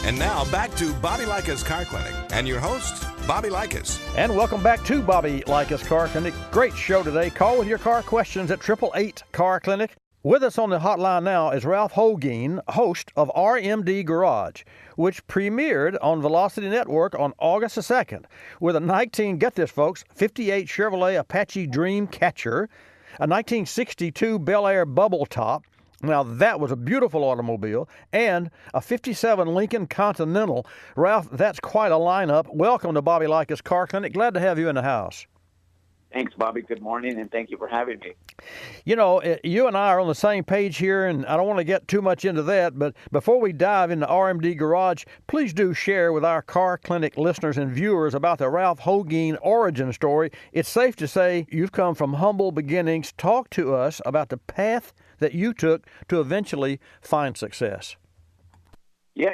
And now back to Bobby Likis Car Clinic and your host, Bobby Likis. And welcome back to Bobby Likis Car Clinic. Great show today. Call with your car questions at 888 Car Clinic. With us on the hotline now is Ralph Holguin, host of RMD Garage, which premiered on Velocity Network on August the 2nd with a get this folks, 58 Chevrolet Apache Dreamcatcher, a 1962 Bel Air Bubble Top. Now, that was a beautiful automobile, and a 57 Lincoln Continental. Ralph, that's quite a lineup. Welcome to Bobby Likis Car Clinic. Glad to have you in the house. Thanks, Bobby. Good morning, and thank you for having me. You know, you and I are on the same page here, and I don't want to get too much into that, but before we dive into RMD Garage, please do share with our Car Clinic listeners and viewers about the Ralph Holguin origin story. It's safe to say you've come from humble beginnings. Talk to us about the path that you took to eventually find success. Yeah,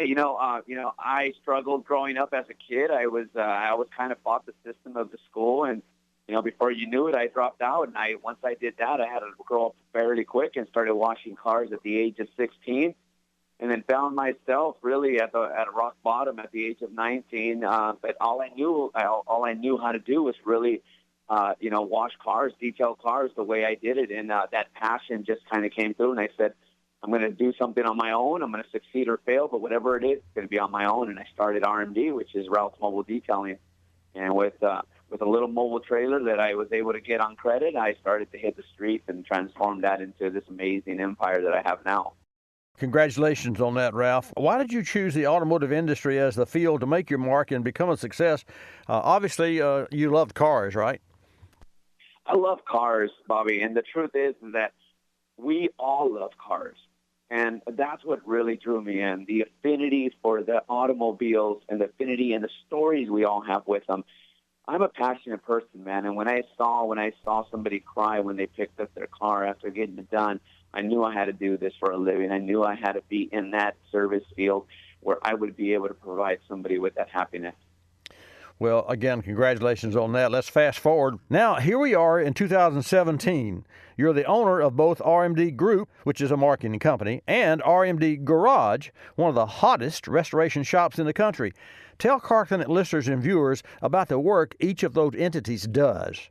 I struggled growing up as a kid. I always kind of fought the system of the school, and before you knew it, I dropped out. And once I did that, I had to grow up fairly quick and started washing cars at the age of 16, and then found myself really at rock bottom at the age of 19. But all I knew how to do was really, wash cars, detail cars the way I did it, and that passion just kind of came through. And I said, I'm going to do something on my own. I'm going to succeed or fail, but whatever it is, it's going to be on my own. And I started RMD, which is Ralph Mobile Detailing, and with a little mobile trailer that I was able to get on credit, I started to hit the streets and transform that into this amazing empire that I have now. Congratulations on that, Ralph. Why did you choose the automotive industry as the field to make your mark and become a success? Obviously, you loved cars, right? I love cars, Bobby, and the truth is that we all love cars. And that's what really drew me in, the affinity for the automobiles and the affinity and the stories we all have with them. I'm a passionate person, man, and when I saw somebody cry when they picked up their car after getting it done, I knew I had to do this for a living. I knew I had to be in that service field where I would be able to provide somebody with that happiness. Well, again, congratulations on that. Let's fast forward. Now, here we are in 2017. You're the owner of both RMD Group, which is a marketing company, and RMD Garage, one of the hottest restoration shops in the country. Tell Car Clinic listeners and viewers about the work each of those entities does.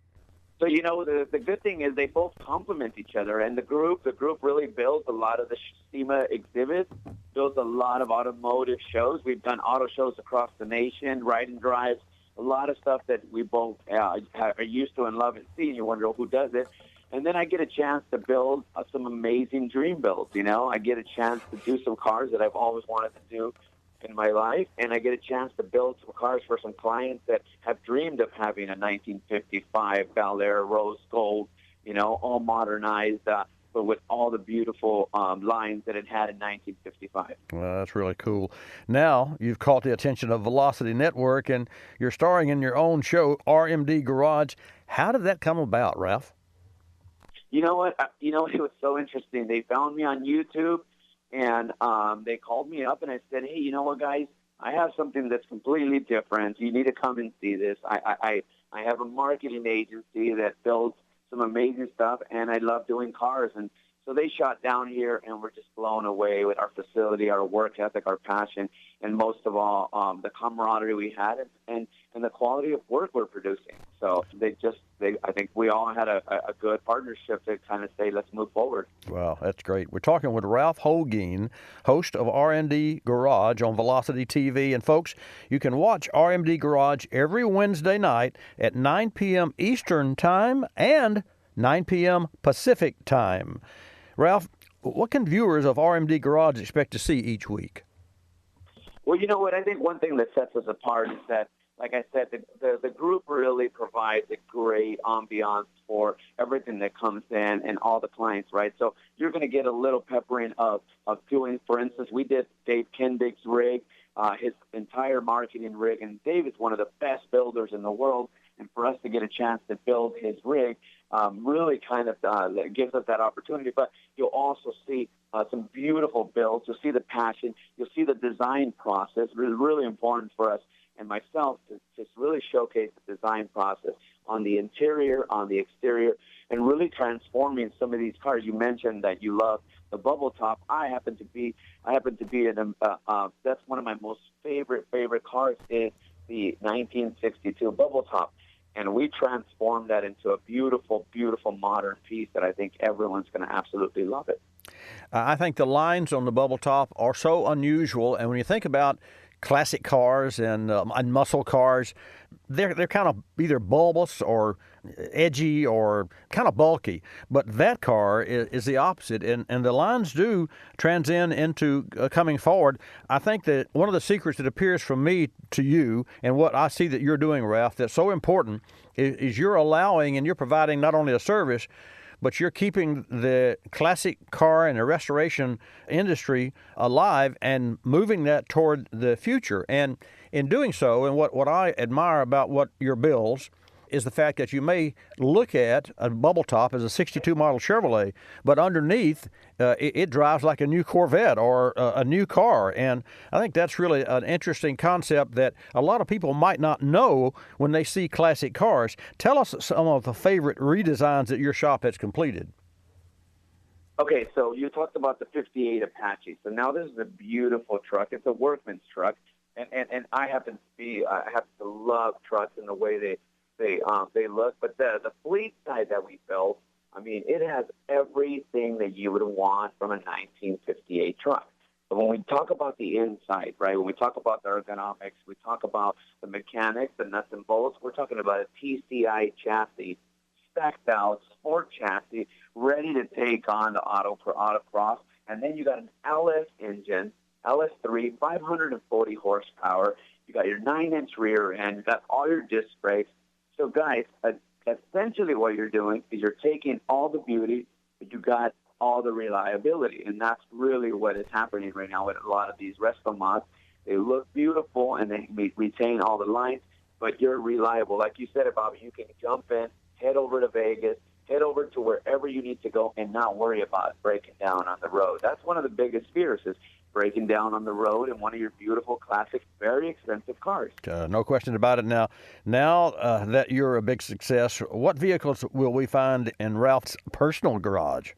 So, the good thing is they both complement each other, and the group really builds a lot of the SEMA exhibits, builds a lot of automotive shows. We've done auto shows across the nation, ride and drives, a lot of stuff that we both are used to and love and see, and you wonder who does it. And then I get a chance to build some amazing dream builds, I get a chance to do some cars that I've always wanted to do in my life, and I get a chance to build some cars for some clients that have dreamed of having a 1955 Bel Air rose gold, all modernized, but with all the beautiful lines that it had in 1955. Well, that's really cool. Now you've caught the attention of Velocity Network, and you're starring in your own show, RMD Garage. How did that come about, Ralph? You know what? It was so interesting. They found me on YouTube, and they called me up, and I said, hey, you know what, guys? I have something that's completely different. You need to come and see this. I have a marketing agency that builds some amazing stuff, and I love doing cars. And so they shot down here, and we're just blown away with our facility, our work ethic, our passion, and most of all, the camaraderie we had and the quality of work we're producing. So I think we all had a good partnership to kind of say, let's move forward. Wow, that's great. We're talking with Ralph Holguin, host of RMD Garage on Velocity TV. And folks, you can watch RMD Garage every Wednesday night at 9 p.m. Eastern Time and 9 p.m. Pacific Time. Ralph, what can viewers of RMD Garage expect to see each week? Well, you know what? I think one thing that sets us apart is that, like I said, the group really provides a great ambiance for everything that comes in and all the clients, right? So you're going to get a little peppering of doing, for instance, we did Dave Kindig's rig, his entire marketing rig, and Dave is one of the best builders in the world. And for us to get a chance to build his rig really kind of gives us that opportunity. But you'll also see some beautiful builds. You'll see the passion. You'll see the design process. It's really important for us and myself to just really showcase the design process on the interior, on the exterior, and really transforming some of these cars. You mentioned that you love the bubble top, I happen to be in that's one of my most favorite cars is the 1962 bubble top. And we transformed that into a beautiful, beautiful modern piece that I think everyone's going to absolutely love it. I think the lines on the bubble top are so unusual, and when you think about classic cars and muscle cars, they're kind of either bulbous or edgy or kind of bulky. But that car is the opposite, and the lines do transcend into coming forward. I think that one of the secrets that appears from me to you and what I see that you're doing, Ralph, that's so important is you're allowing and you're providing not only a service, but you're keeping the classic car and the restoration industry alive and moving that toward the future. And in doing so, and what I admire about what your builds is the fact that you may look at a bubble top as a 62 model Chevrolet, but underneath it drives like a new Corvette or a new car. And I think that's really an interesting concept that a lot of people might not know when they see classic cars. Tell us some of the favorite redesigns that your shop has completed. Okay, so you talked about the 58 Apache. So now this is a beautiful truck. It's a workman's truck. And I happen to love trucks and the way they look, but the fleet side that we built, I mean, it has everything that you would want from a 1958 truck. But when we talk about the inside, right, when we talk about the ergonomics, we talk about the mechanics, the nuts and bolts, we're talking about a TCI chassis, stacked out, sport chassis, ready to take on the autocross. And then you got an LS engine, LS3, 540 horsepower. You got your 9-inch rear end. You got all your disc brakes. So, guys, essentially what you're doing is you're taking all the beauty, but you got all the reliability. And that's really what is happening right now with a lot of these resto mods. They look beautiful, and they retain all the lines, but you're reliable. Like you said, Bobby, you can jump in, head over to Vegas, head over to wherever you need to go, and not worry about breaking down on the road. That's one of the biggest fears is breaking down on the road in one of your beautiful, classic, very expensive cars. No question about it. Now that you're a big success, what vehicles will we find in Ralph's personal garage?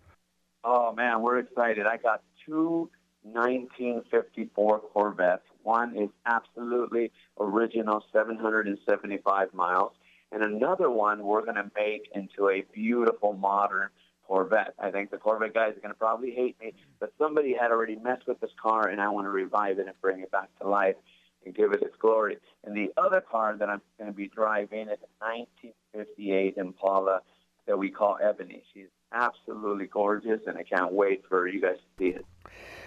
Oh, man, we're excited. I got two 1954 Corvettes. One is absolutely original, 775 miles. And another one we're going to make into a beautiful, modern Corvette. I think the Corvette guys are going to probably hate me, but somebody had already messed with this car, and I want to revive it and bring it back to life and give it its glory. And the other car that I'm going to be driving is a 1958 Impala that we call Ebony. She's absolutely gorgeous, and I can't wait for you guys to see it.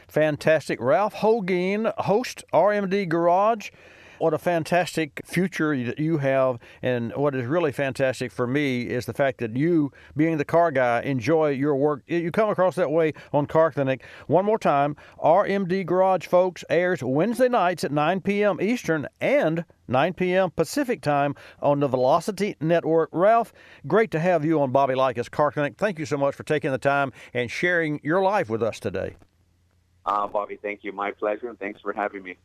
Fantastic. Ralph Holguin, host RMD Garage. What a fantastic future that you have, and what is really fantastic for me is the fact that you, being the car guy, enjoy your work. You come across that way on Car Clinic. One more time, RMD Garage, folks, airs Wednesday nights at 9 p.m. Eastern and 9 p.m. Pacific time on the Velocity Network. Ralph, great to have you on Bobby Likis Car Clinic. Thank you so much for taking the time and sharing your life with us today. Bobby, thank you. My pleasure, and thanks for having me.